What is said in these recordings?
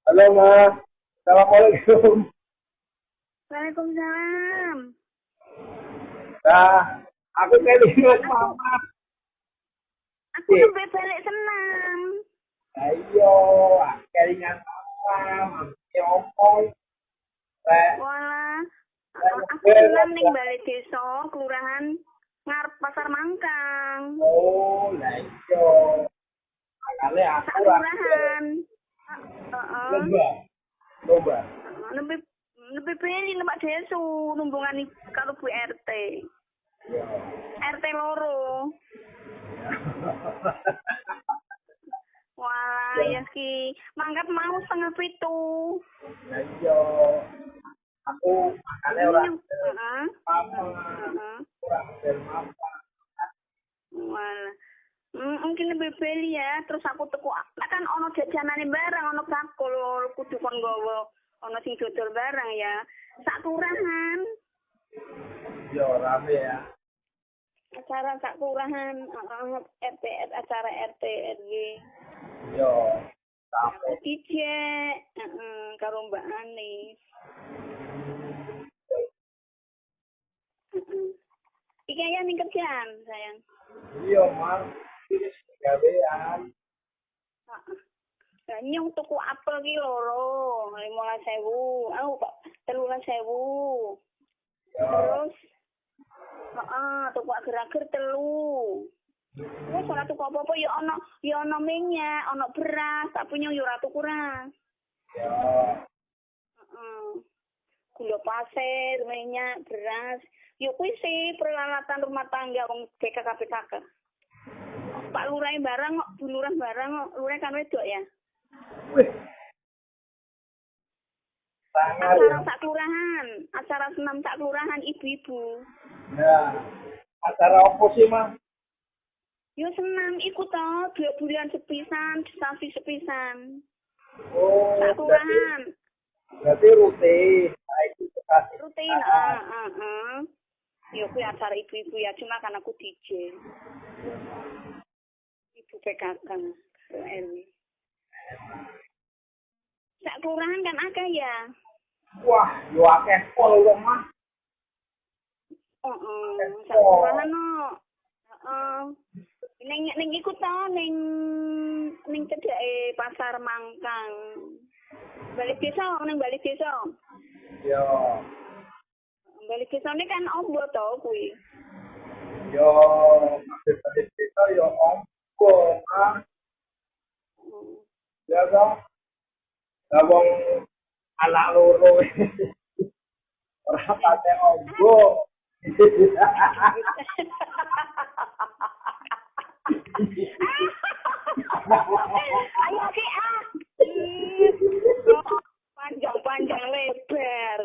Halo Mas, Assalamualaikum. Waalaikumsalam. Nah, aku kelingan Aku Mama. aku nembe balik senam. Ayo, aku kelingan Mama. Mami omong. Walah, aku Lek, senam ning balik desa, kelurahan ngarep Pasar Mangkang. Oh, lah iyo. Makanya aku Sak kelurahan. Heeh. Lomba. Nembe nembe beli numpak desu numbungan karo Bu RT. Yo. RT loro. Wah, ya ki mangkat mau 6:30. Lah iyo. Aku makanya orang Heeh. Mama. Heeh. Orang dari Mama. Walah. Mungkin lebih beli ya, terus aku tuku kan ono jajanane barang, ono bakul kudu kon nggawa ono sing dodol barang ya. Sak kelurahan. Yo, rame ya. Acara sak kelurahan, RT acara RT RW. Yo. Aku dijek, karo Mbak Anis. Iki ya ning kerjaan, sayang. Iya, Mas. Ini gawean. Nyong tuku apel ki loro, 15.000. Aku kok 13.000. Terus tuku agar-agar 3. Wes ora tuku apa-apa ya ono minyak, ono beras, tak punya yo ora tuku beras. Ya. Gula pasir, minyak, beras. Yo kuwi sih peralatan rumah tangga wong BKKBKK. Pak Lurah barang kok, Bu Lurah barang kok, Lurah kan wedok ya. Wih. Sangar Acara ya. sak kelurahan, acara senam sak kelurahan ibu-ibu. Nah, acara apa sih, Mas? Yo senam iku to, 2 bulan sepisan, sasi sepisan. Oh, Sak kelurahan. berarti rutin. Nah, itu sekali. Rutin, Yo kuwi acara ibu-ibu ya, cuma kan aku DJ. Ibu PKK, RW. Sak kelurahan kan akeh ya. Wah, yo akeh pol kok, Mas. Sak kelurahan no. Ning iku to ning cedhake Pasar Mangkang. Balik desa, ning balik desa. Yo. Balik desane kan ombo to kuwi. Yo, masih kita yo ombo, Mas. Ya dong. Gabung anak loro. Ora pate ombo. Ayo ki panjang lebar.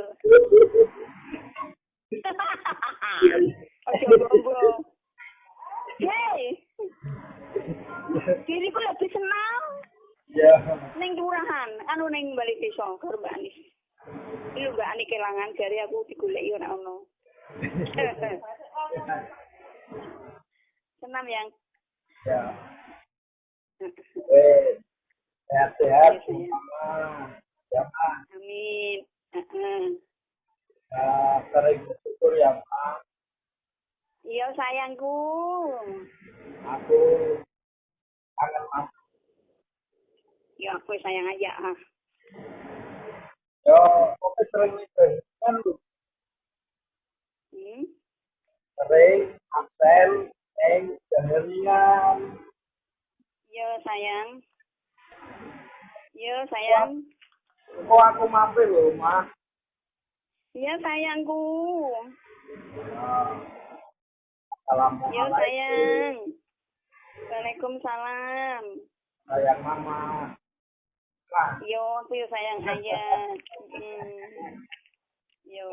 Ojo ombo. Hei. Diriku lebih senang. Ya. Ning kelurahan, anu ning balik desa karo Mbak Anis. Iki Mbak Anis kelangan jare aku digoleki ora ono. Senam yang. Ya. Sehat-sehat semua. Ya, Pak. Amin. Sering bersyukur ya, Pak. Iya sayangku. Aku kangen Mas. Ya aku sayang aja. Yo, kok sering itu kan lu sering absen, seharian. Iya sayang. Iya sayang. Kok aku mampir loh, Mas. Iya sayangku. Assalamualaikum. Iya sayang. Waalaikumsalam. Sayang Mama. Nah, Yo, aku yo sayang aja. Yo.